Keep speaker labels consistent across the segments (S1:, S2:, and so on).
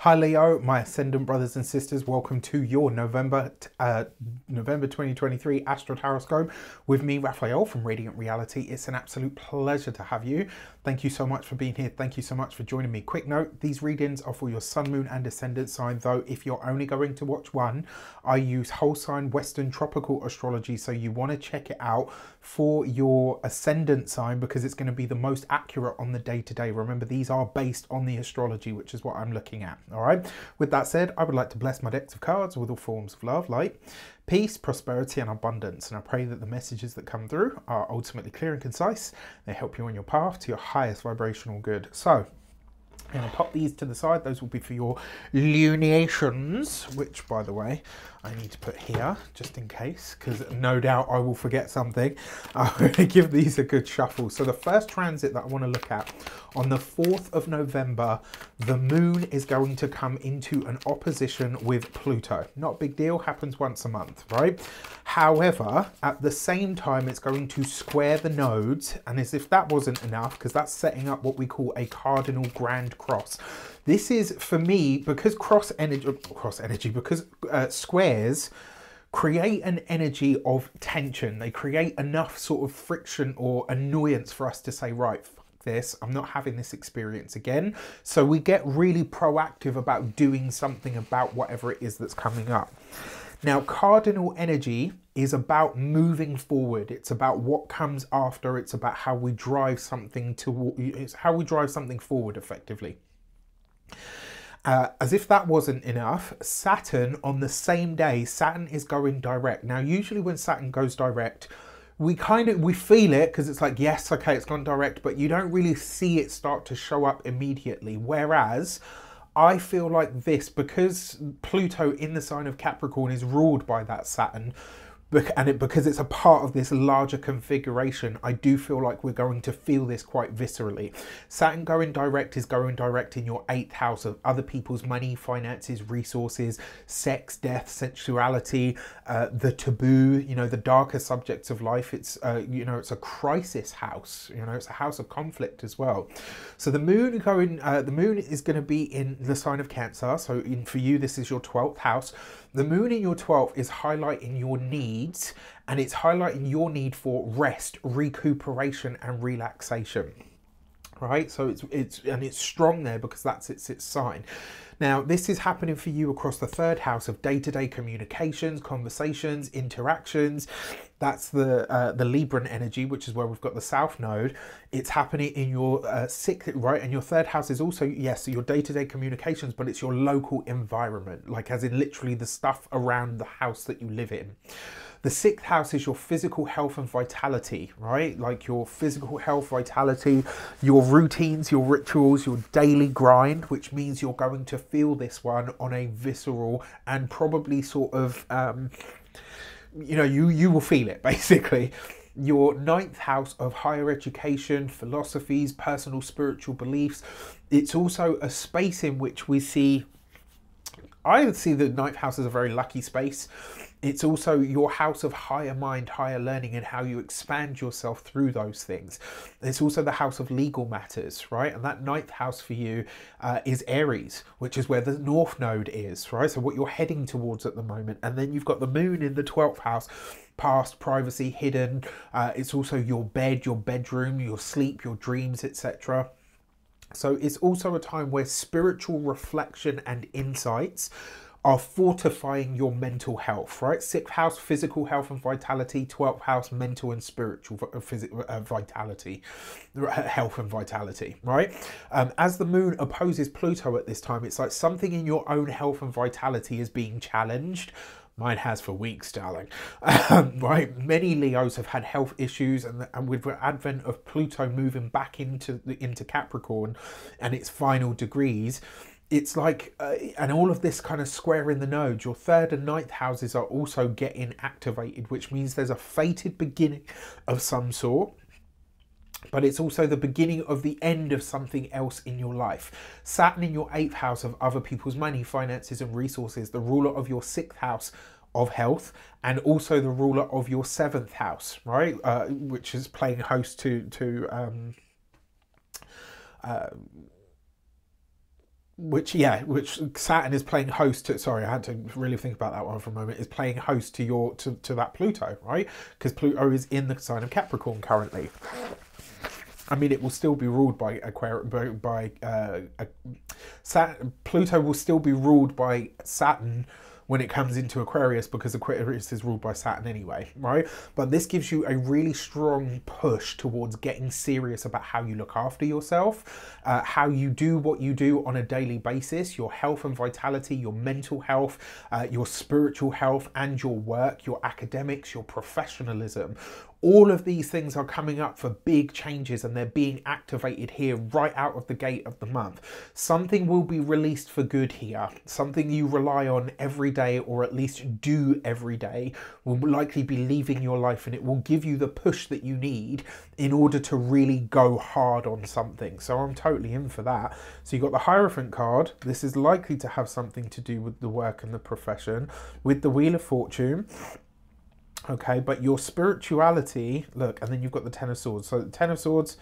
S1: Hi Leo, my ascendant brothers and sisters, welcome to your November 2023 Astro-Tarot with me, Raphael from Radiant Reality. It's an absolute pleasure to have you. Thank you so much for being here. Thank you so much for joining me. Quick note, these readings are for your sun, moon and ascendant sign, though if you're only going to watch one, I use whole sign Western tropical astrology, so you want to check it out for your ascendant sign because it's going to be the most accurate on the day-to-day. Remember, these are based on the astrology, which is what I'm looking at. All right. With that said, I would like to bless my decks of cards with all forms of love, light, peace, prosperity, and abundance. And I pray that the messages that come through are ultimately clear and concise. They help you on your path to your highest vibrational good. So I'm going to pop these to the side. Those will be for your lunations, which, by the way, I need to put here just in case, because no doubt I will forget something. I'm going to give these a good shuffle. So the first transit that I want to look at, on the 4th of November, the moon is going to come into an opposition with Pluto. Not a big deal, happens once a month, right? However, at the same time, it's going to square the nodes, and as if that wasn't enough, because that's setting up what we call a cardinal grand cross. This is, for me, because because squares create an energy of tension. They create enough sort of friction or annoyance for us to say, right, fuck this, I'm not having this experience again. So we get really proactive about doing something about whatever it is that's coming up. Now, cardinal energy is about moving forward. It's about what comes after. It's about how we drive something forward effectively. As if that wasn't enough, Saturn on the same day, Saturn is going direct. Now, usually when Saturn goes direct, we feel it because it's like, yes, okay, it's gone direct, but you don't really see it start to show up immediately. Whereas I feel like this, because Pluto in the sign of Capricorn is ruled by that Saturn, and because it's a part of this larger configuration, I do feel like we're going to feel this quite viscerally. Saturn going direct is going direct in your 8th house of other people's money, finances, resources, sex, death, sensuality, the taboo, you know, the darker subjects of life. It's, you know, it's a crisis house, you know, it's a house of conflict as well. So the moon is going to be in the sign of Cancer. So for you, this is your 12th house. The moon in your 12th is highlighting your needs, and it's highlighting your need for rest, recuperation, and relaxation. Right? So it's strong there because that's its sign. Now, this is happening for you across the 3rd house of day-to-day communications, conversations, interactions. That's the Libran energy, which is where we've got the South Node. It's happening in your 6th, right? And your 3rd house is also, yes, your day-to-day communications, but it's your local environment, like as in literally the stuff around the house that you live in. The 6th house is your physical health and vitality, right? Like your physical health, vitality, your routines, your rituals, your daily grind, which means you're going to feel this one on a visceral and probably sort of, you know, you will feel it basically. Your 9th house of higher education, philosophies, personal spiritual beliefs. It's also a space in which we see, I would see the 9th house as a very lucky space. It's also your house of higher mind, higher learning, and how you expand yourself through those things. It's also the house of legal matters, right? And that 9th house for you is Aries, which is where the North Node is, right? So what you're heading towards at the moment. And then you've got the moon in the 12th house, past, privacy, hidden. It's also your bed, your bedroom, your sleep, your dreams, etc. So it's also a time where spiritual reflection and insights are fortifying your mental health, right? 6th house, physical health and vitality. 12th house, mental and spiritual vitality, health and vitality, right? As the moon opposes Pluto at this time, it's like something in your own health and vitality is being challenged. Mine has for weeks, darling. Right? Many Leos have had health issues, and with the advent of Pluto moving back into Capricorn and its final degrees, it's like, and all of this kind of square in the nodes, your 3rd and 9th houses are also getting activated, which means there's a fated beginning of some sort. But it's also the beginning of the end of something else in your life. Saturn in your 8th house of other people's money, finances and resources, the ruler of your 6th house of health, and also the ruler of your 7th house, right? Which is playing host to which Saturn is playing host to, sorry, I had to really think about that one for a moment, is playing host to your to that Pluto, right? Because Pluto is in the sign of Capricorn currently. I mean, it will still be ruled by Saturn. Pluto will still be ruled by Saturn when it comes into Aquarius, because Aquarius is ruled by Saturn anyway, right? But this gives you a really strong push towards getting serious about how you look after yourself, how you do what you do on a daily basis, your health and vitality, your mental health, your spiritual health, and your work, your academics, your professionalism. All of these things are coming up for big changes, and they're being activated here right out of the gate of the month. Something will be released for good here. Something you rely on every day, or at least do every day, will likely be leaving your life, and it will give you the push that you need in order to really go hard on something. So I'm totally in for that. So you've got the Hierophant card. This is likely to have something to do with the work and the profession. With the Wheel of Fortune, okay, but your spirituality, look, and then you've got the Ten of Swords. So the Ten of Swords,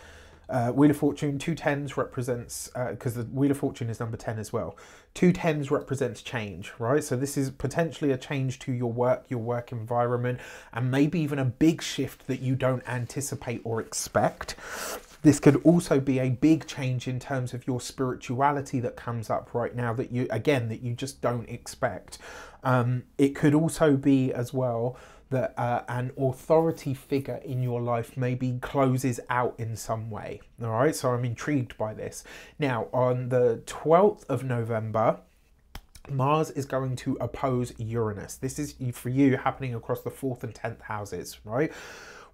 S1: Wheel of Fortune, 2 10s represents, because the Wheel of Fortune is number 10 as well. 2 10s represents change, right? So this is potentially a change to your work environment, and maybe even a big shift that you don't anticipate or expect. This could also be a big change in terms of your spirituality that comes up right now that you just don't expect. It could also be as well that an authority figure in your life maybe closes out in some way. All right, so I'm intrigued by this. Now, on the 12th of November, Mars is going to oppose Uranus. This is, for you, happening across the 4th and 10th houses, right?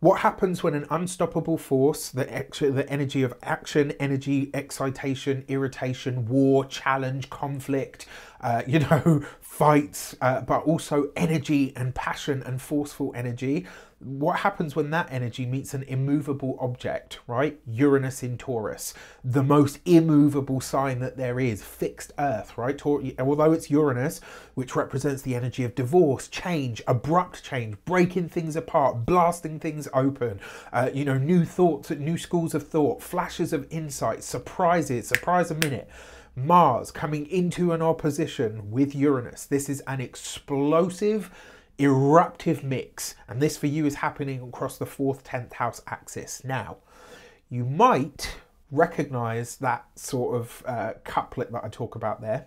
S1: What happens when an unstoppable force, the energy of action, energy, excitation, irritation, war, challenge, conflict, fights, but also energy and passion and forceful energy. What happens when that energy meets an immovable object, right? Uranus in Taurus, the most immovable sign that there is, fixed earth, right? Although it's Uranus, which represents the energy of divorce, change, abrupt change, breaking things apart, blasting things open, new thoughts, new schools of thought, flashes of insight, surprises, surprise a minute. Mars coming into an opposition with Uranus. This is an explosive, eruptive mix, and this for you is happening across the 4th, 10th house axis. Now, you might recognize that sort of couplet that I talk about there.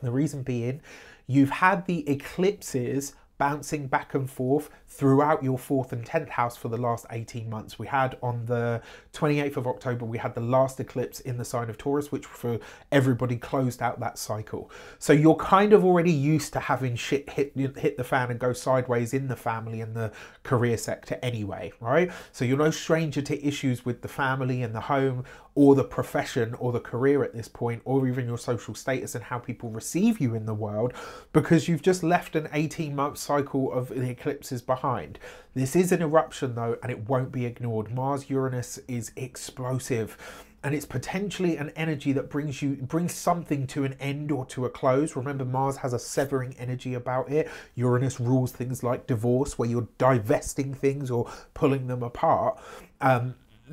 S1: The reason being, you've had the eclipses bouncing back and forth throughout your 4th and 10th house for the last 18 months. We had on the 28th of October, we had the last eclipse in the sign of Taurus, which for everybody closed out that cycle. So you're kind of already used to having shit hit the fan and go sideways in the family and the career sector anyway, right? So you're no stranger to issues with the family and the home, or the profession or the career at this point, or even your social status and how people receive you in the world, because you've just left an 18-month cycle of the eclipses behind. This is an eruption though, and it won't be ignored. Mars-Uranus is explosive, and it's potentially an energy that brings something to an end or to a close. Remember, Mars has a severing energy about it. Uranus rules things like divorce, where you're divesting things or pulling them apart.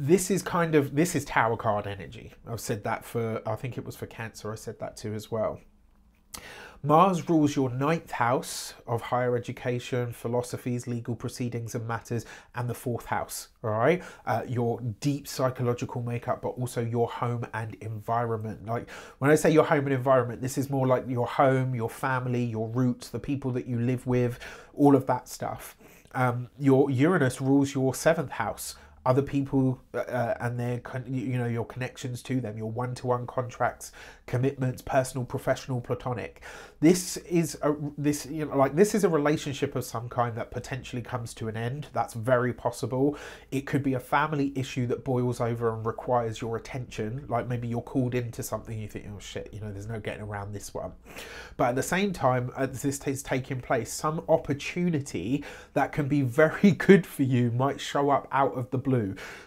S1: This is Tower card energy. I've said that I think it was for Cancer, I said that too as well. Mars rules your 9th house of higher education, philosophies, legal proceedings and matters, and the 4th house, all right? Your deep psychological makeup, but also your home and environment. Like, when I say your home and environment, this is more like your home, your family, your roots, the people that you live with, all of that stuff. Your Uranus rules your 7th house. Other people and their, your connections to them, your one-to-one contracts, commitments, personal, professional, platonic. This is a relationship of some kind that potentially comes to an end. That's very possible. It could be a family issue that boils over and requires your attention. Like maybe you're called into something, you think, oh shit, there's no getting around this one. But at the same time, as this is taking place, some opportunity that can be very good for you might show up out of the blue.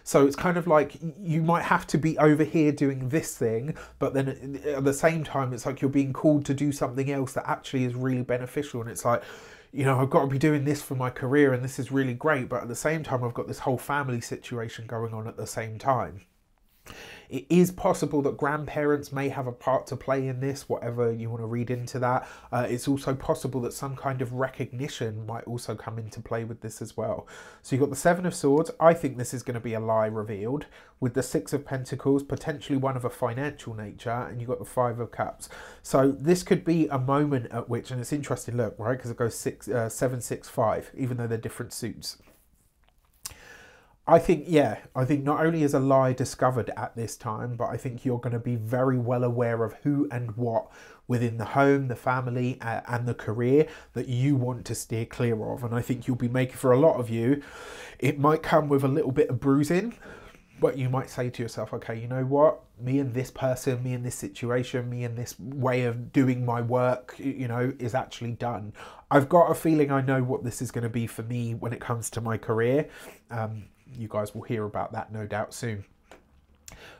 S1: So it's kind of like you might have to be over here doing this thing, but then at the same time, it's like you're being called to do something else that actually is really beneficial. And it's like, I've got to be doing this for my career and this is really great, but at the same time, I've got this whole family situation going on at the same time. It is possible that grandparents may have a part to play in this, whatever you want to read into that. It's also possible that some kind of recognition might also come into play with this as well. So you've got the Seven of Swords. I think this is going to be a lie revealed, with the Six of Pentacles, potentially one of a financial nature, and you've got the Five of Cups. So this could be a moment at which, and it's interesting, look, right, because it goes 7, 6, 5, even though they're different suits. I think not only is a lie discovered at this time, but I think you're going to be very well aware of who and what within the home, the family, and the career that you want to steer clear of. And I think you'll be making, for a lot of you, it might come with a little bit of bruising, but you might say to yourself, okay, you know what? Me and this person, me and this situation, me and this way of doing my work, you know, is actually done. I've got a feeling I know what this is going to be for me when it comes to my career. You guys will hear about that no doubt soon.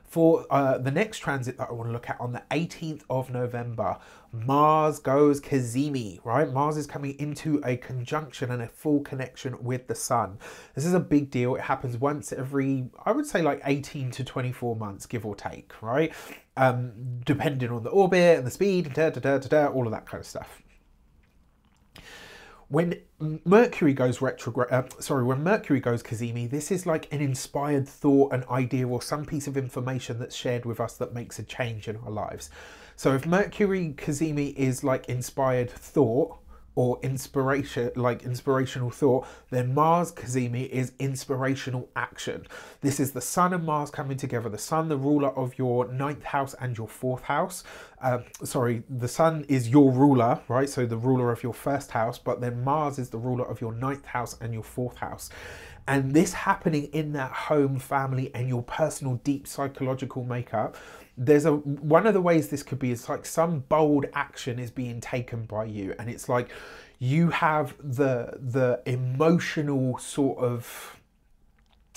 S1: For the next transit that I want to look at on the 18th of November, Mars goes Cazimi, right? Mars is coming into a conjunction and a full connection with the Sun. This is a big deal. It happens once every, I would say, like 18 to 24 months, give or take, right? Depending on the orbit and the speed, all of that kind of stuff. When Mercury goes retrograde, when Mercury goes Cazimi, this is like an inspired thought, an idea, or some piece of information that's shared with us that makes a change in our lives. So if Mercury Cazimi is like inspired thought or inspiration, like inspirational thought, then Mars Cazimi is inspirational action. This is the Sun and Mars coming together. The Sun, the ruler of your 9th house and your 4th house. The Sun is your ruler, right? So the ruler of your 1st house, but then Mars is the ruler of your 9th house and your 4th house. And this happening in that home, family, and your personal deep psychological makeup, there's one of the ways this could be is like some bold action is being taken by you, and it's like you have the emotional sort of,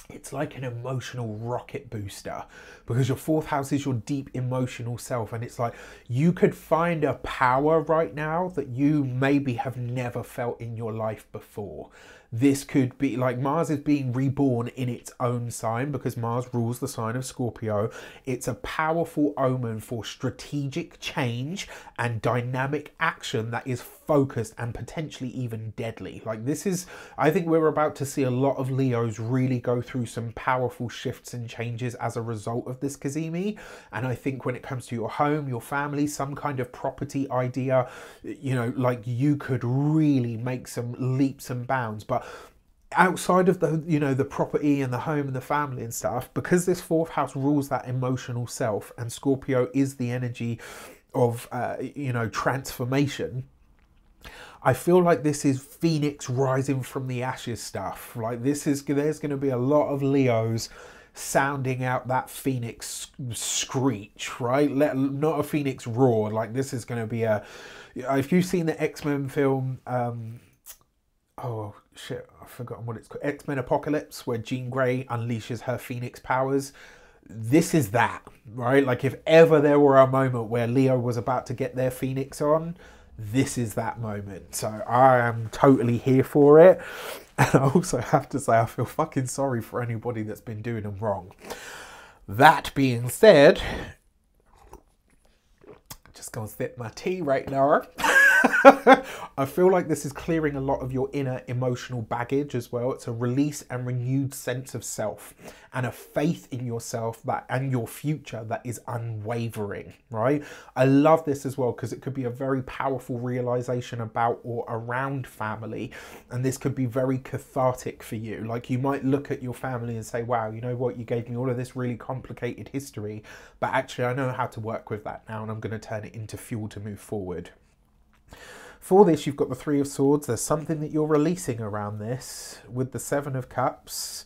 S1: it's like an emotional rocket booster, because your 4th house is your deep emotional self, and it's like you could find a power right now that you maybe have never felt in your life before. This could be like Mars is being reborn in its own sign, because Mars rules the sign of Scorpio. It's a powerful omen for strategic change and dynamic action that is focused and potentially even deadly. Like this is, I think we're about to see a lot of Leos really go through some powerful shifts and changes as a result of this Cazimi. And I think when it comes to your home, your family, some kind of property idea, you know, like you could really make some leaps and bounds. But outside of the, you know, the property and the home and the family and stuff, because this 4th house rules that emotional self, and Scorpio is the energy of, you know, transformation, I feel like this is Phoenix rising from the ashes stuff. Like this is, there's going to be a lot of Leos sounding out that Phoenix screech, right? Not a Phoenix roar. Like this is going to be a, if you've seen the X-Men film, oh shit, I've forgotten what it's called, X-Men Apocalypse, where Jean Grey unleashes her Phoenix powers. This is that, right? Like if ever there were a moment where Leo was about to get their Phoenix on, this is that moment. So I am totally here for it. And I also have to say, I feel fucking sorry for anybody that's been doing them wrong. That being said, just gonna sip my tea right now. I feel like this is clearing a lot of your inner emotional baggage as well. It's a release and renewed sense of self and a faith in yourself that and your future that is unwavering, right? I love this as well because it could be a very powerful realization about or around family, and this could be very cathartic for you. Like you might look at your family and say, wow, you know what, you gave me all of this really complicated history, but actually I know how to work with that now, and I'm going to turn it into fuel to move forward. For this, you've got the Three of Swords. There's something that you're releasing around this with the Seven of Cups.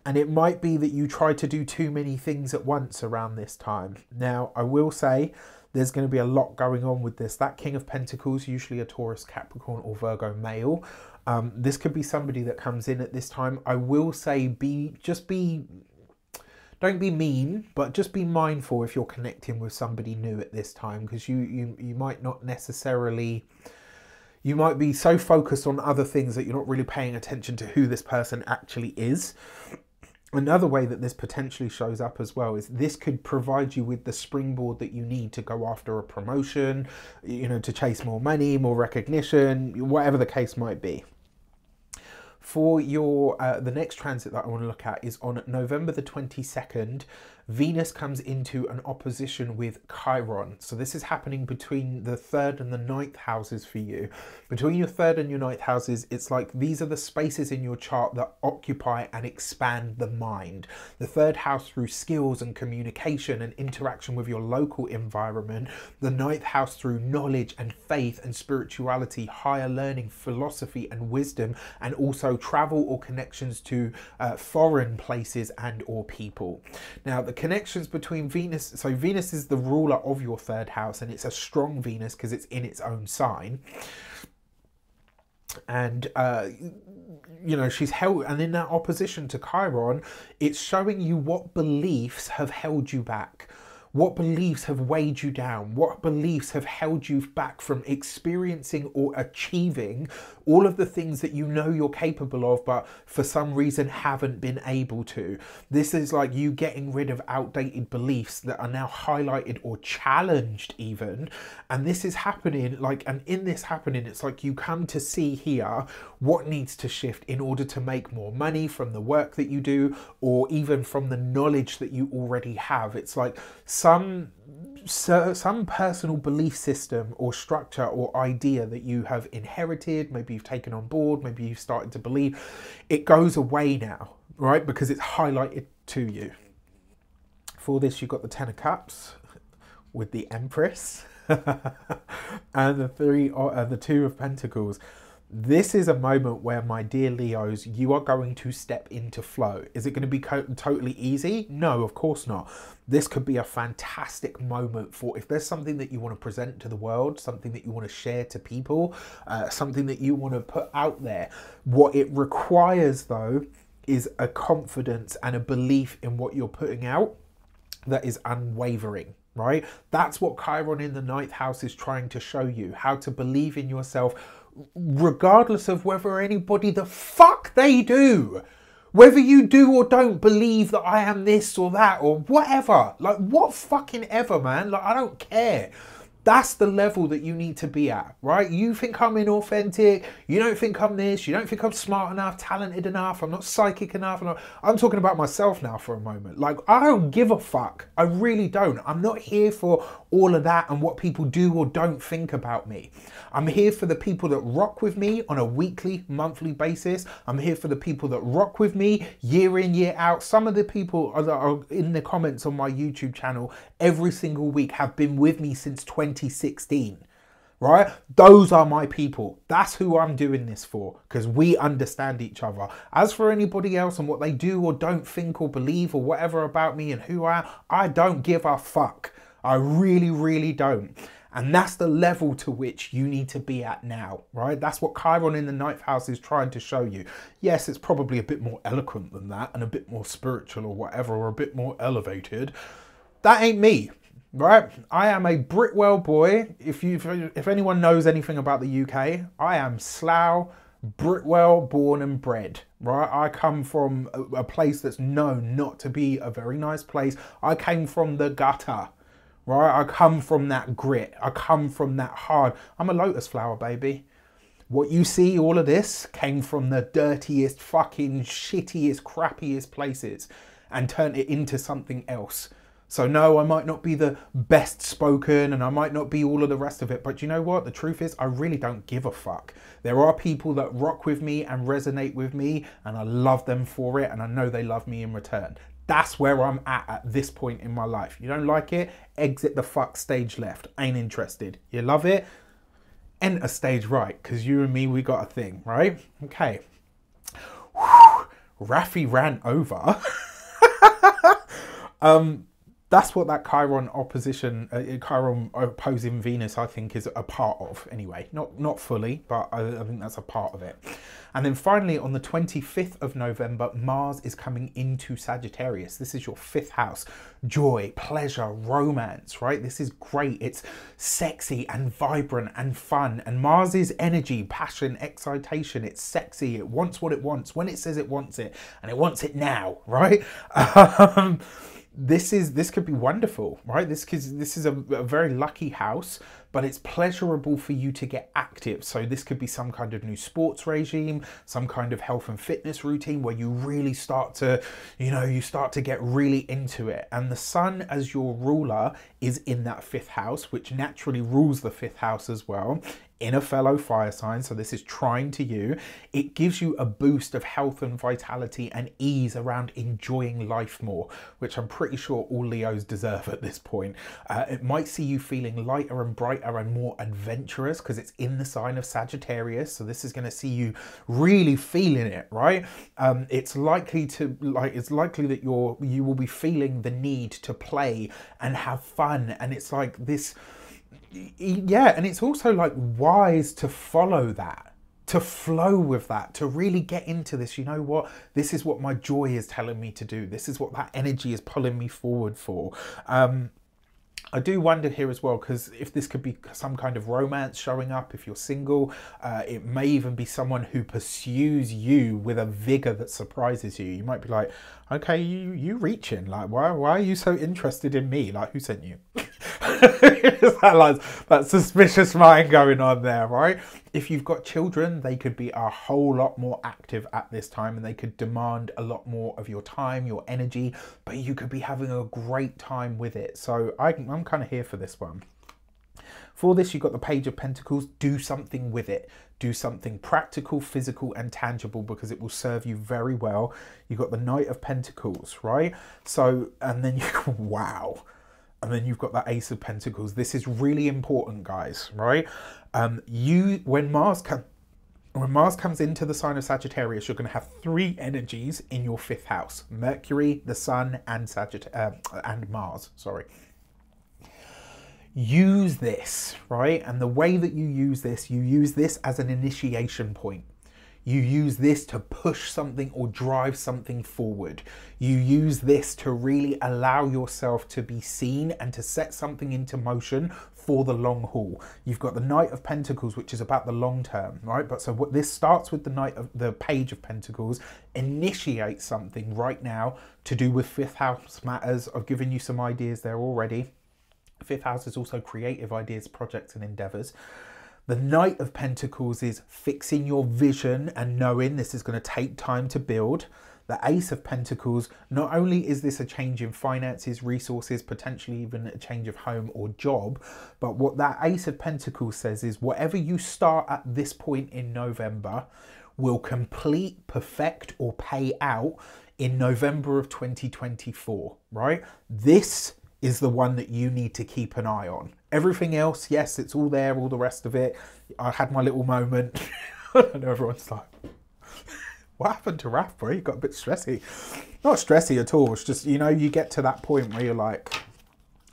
S1: And it might be that you try to do too many things at once around this time. Now, I will say there's going to be a lot going on with this. That King of Pentacles, usually a Taurus, Capricorn or Virgo male. This could be somebody that comes in at this time. I will say don't be mean, but just be mindful if you're connecting with somebody new at this time, because you might not necessarily... You might be so focused on other things that you're not really paying attention to who this person actually is. Another way that this potentially shows up as well is this could provide you with the springboard that you need to go after a promotion, you know, to chase more money, more recognition, whatever the case might be. For your the next transit that I want to look at is on November the 22nd. Venus comes into an opposition with Chiron. So this is happening between the 3rd and the 9th houses for you. Between your 3rd and your 9th houses, it's like these are the spaces in your chart that occupy and expand the mind. The 3rd house through skills and communication and interaction with your local environment. The 9th house through knowledge and faith and spirituality, higher learning, philosophy and wisdom, and also travel or connections to foreign places and or people. Now the connections between Venus, so Venus is the ruler of your 3rd house, and it's a strong Venus because it's in its own sign, and you know, she's held, and in that opposition to Chiron, it's showing you what beliefs have held you back. What beliefs have weighed you down? What beliefs have held you back from experiencing or achieving all of the things that you know you're capable of, but for some reason haven't been able to? This is like you getting rid of outdated beliefs that are now highlighted or challenged even. And this is happening, like, and in this happening, it's like you come to see here what needs to shift in order to make more money from the work that you do, or even from the knowledge that you already have. It's like some personal belief system or structure or idea that you have inherited, maybe you've taken on board, maybe you've started to believe, it goes away now, right? Because it's highlighted to you. For this, you've got the 10 of Cups with the Empress and the 2 of Pentacles. This is a moment where, my dear Leos, you are going to step into flow. Is it going to be totally easy? No, of course not. This could be a fantastic moment for, if there's something that you want to present to the world, something that you want to share to people, something that you want to put out there. What it requires, though, is a confidence and a belief in what you're putting out that is unwavering. Right? That's what Chiron in the 9th house is trying to show you, how to believe in yourself, regardless of whether anybody the fuck they do. Whether you do or don't believe that I am this or that or whatever. Like, what fucking ever, man. Like, I don't care. That's the level that you need to be at, right? You think I'm inauthentic. You don't think I'm this. You don't think I'm smart enough, talented enough. I'm not psychic enough. I'm talking about myself now for a moment. Like, I don't give a fuck. I really don't. I'm not here for all of that and what people do or don't think about me. I'm here for the people that rock with me on a weekly, monthly basis. I'm here for the people that rock with me year in, year out. Some of the people that are in the comments on my YouTube channel every single week have been with me since 2016, right? Those are my people. That's who I'm doing this for, because we understand each other. As for anybody else and what they do or don't think or believe or whatever about me and who I don't give a fuck. I really, really don't. And that's the level to which you need to be at now, right? That's what Chiron in the 9th house is trying to show you. Yes, it's probably a bit more eloquent than that and a bit more spiritual or whatever, or a bit more elevated. That ain't me, right? I am a Britwell boy. If anyone knows anything about the UK, I am Slough, Britwell, born and bred, right? I come from a place that's known not to be a very nice place. I came from the gutter. Right, I come from that grit. I come from that hard. I'm a lotus flower, baby. What you see, all of this, came from the dirtiest, fucking shittiest, crappiest places and turned it into something else. So no, I might not be the best spoken and I might not be all of the rest of it. But you know what? The truth is, I really don't give a fuck. There are people that rock with me and resonate with me, and I love them for it, and I know they love me in return. That's where I'm at this point in my life. You don't like it? Exit the fuck stage left. Ain't interested. You love it? Enter stage right, because you and me, we got a thing, right? Okay. Whew. Rafi ran over. that's what that Chiron opposition, Chiron opposing Venus, I think, is a part of anyway. Not fully, but I think that's a part of it. And then finally, on the 25th of November, Mars is coming into Sagittarius. This is your 5th house. Joy, pleasure, romance, right? This is great. It's sexy and vibrant and fun. And Mars's energy, passion, excitation, it's sexy. It wants what it wants when it says it wants it, and it wants it now, right? This could be wonderful, right? This is a very lucky house, but it's pleasurable for you to get active. So this could be some kind of new sports regime, some kind of health and fitness routine where you really start to, you start to get really into it. And the sun as your ruler is in that 5th house, which naturally rules the 5th house as well, in a fellow fire sign. So this is trying to you. It gives you a boost of health and vitality and ease around enjoying life more, which I'm pretty sure all Leos deserve at this point. It might see you feeling lighter and brighter and more adventurous because it's in the sign of Sagittarius. So this is going to see you really feeling it, right? It's likely that you will be feeling the need to play and have fun. And it's like this, yeah, and it's also like wise to follow that, to flow with that, to really get into this. You know what? This is what my joy is telling me to do. This is what that energy is pulling me forward for. I do wonder here as well, because if this could be some kind of romance showing up, if you're single, it may even be someone who pursues you with a vigor that surprises you. You might be like, okay, you reaching, like, why are you so interested in me? Like, who sent you? that suspicious mind going on there, right? If you've got children, they could be a whole lot more active at this time and they could demand a lot more of your time, your energy, but you could be having a great time with it. So I'm kind of here for this one. For this, you've got the Page of Pentacles. Do something with it. Do something practical, physical, and tangible, because it will serve you very well. You've got the Knight of Pentacles, right? So, and then wow. And then you've got that Ace of Pentacles. This is really important, guys, right? When Mars comes into the sign of Sagittarius, you're going to have 3 energies in your 5th house: Mercury, the Sun, and and Mars. Sorry. Use this, right? And the way that you use this as an initiation point. You use this to push something or drive something forward. You use this to really allow yourself to be seen and to set something into motion for the long haul. You've got the Knight of Pentacles, which is about the long term, right? But so what this starts with the Page of Pentacles, initiate something right now to do with 5th house matters. I've given you some ideas there already. 5th house is also creative ideas, projects and endeavors. The Knight of Pentacles is fixing your vision and knowing this is going to take time to build. The Ace of Pentacles, not only is this a change in finances, resources, potentially even a change of home or job, but what that Ace of Pentacles says is whatever you start at this point in November will complete, perfect, or pay out in November of 2024, right? This is the one that you need to keep an eye on. Everything else, yes, it's all there, all the rest of it. I had my little moment. I know everyone's like, what happened to Raph, bro? You got a bit stressy. Not stressy at all. It's just, you get to that point where you're like,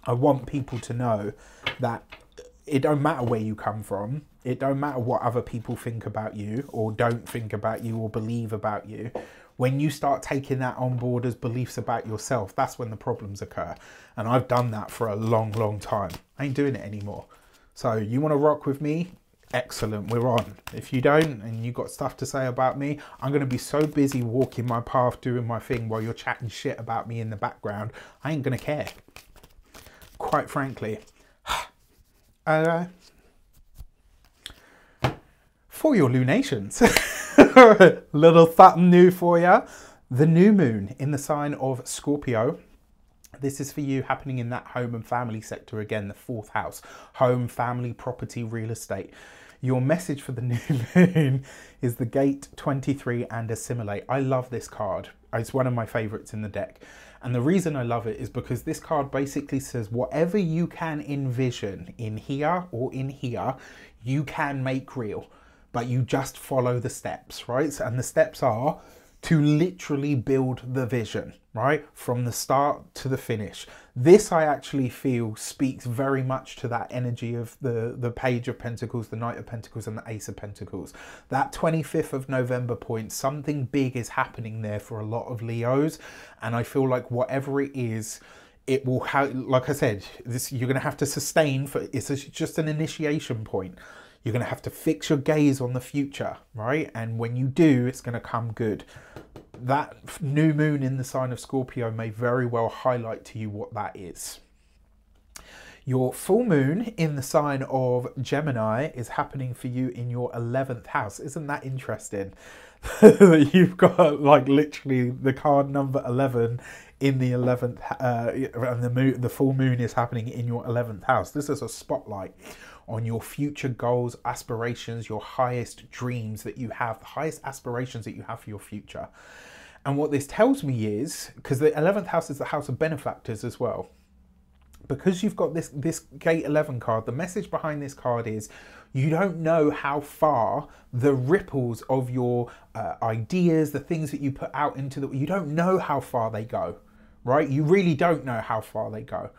S1: I want people to know that it don't matter where you come from. It don't matter what other people think about you or don't think about you or believe about you. When you start taking that on board as beliefs about yourself, that's when the problems occur. And I've done that for a long, long time. I ain't doing it anymore. So you want to rock with me? Excellent, we're on. If you don't and you got stuff to say about me, I'm going to be so busy walking my path, doing my thing while you're chatting shit about me in the background. I ain't going to care. Quite frankly. For your lunations. Little something new for you. The new moon in the sign of Scorpio. This is for you, happening in that home and family sector again, the 4th house. Home, family, property, real estate. Your message for the new moon is the Gate 23 and Assimilate. I love this card. It's one of my favorites in the deck. And the reason I love it is because this card basically says whatever you can envision in here or in here, you can make real. But you just follow the steps, right? And the steps are, to literally build the vision, right? From the start to the finish. This I actually feel speaks very much to that energy of the Page of Pentacles, the Knight of Pentacles and the Ace of Pentacles. That 25th of November point, something big is happening there for a lot of Leos. And I feel like whatever it is, it will have, like I said, this you're going to have to sustain for, just an initiation point. You're going to have to fix your gaze on the future, right? And when you do, it's going to come good. That new moon in the sign of Scorpio may very well highlight to you what that is. Your full moon in the sign of Gemini is happening for you in your 11th house. Isn't that interesting? You've got like literally the card number 11 in the 11th, and the full moon is happening in your 11th house. This is a spotlight on your future goals, aspirations, your highest dreams that you have, the highest aspirations that you have for your future. And what this tells me is, because the 11th house is the house of benefactors as well, because you've got this gate 11 card, the message behind this card is you don't know how far the ripples of your ideas, the things that you put out into you don't know how far they go, right? You really don't know how far they go.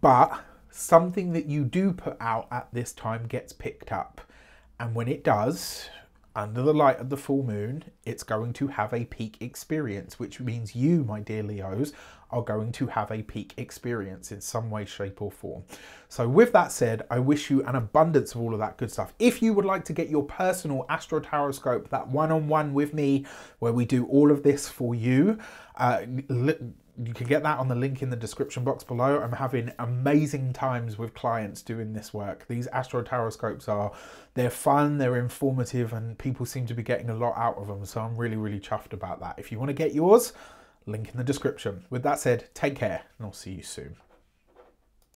S1: But something that you do put out at this time gets picked up. And when it does, under the light of the full moon, it's going to have a peak experience, which means you, my dear Leos, are going to have a peak experience in some way, shape or form. So with that said, I wish you an abundance of all of that good stuff. If you would like to get your personal Astro Tarot scope, that one-on-one with me, where we do all of this for you, you can get that on the link in the description box below. I'm having amazing times with clients doing this work. These Astro Tarot scopes they're fun, they're informative, and people seem to be getting a lot out of them. So I'm really, really chuffed about that. If you want to get yours, link in the description. With that said, take care, and I'll see you soon.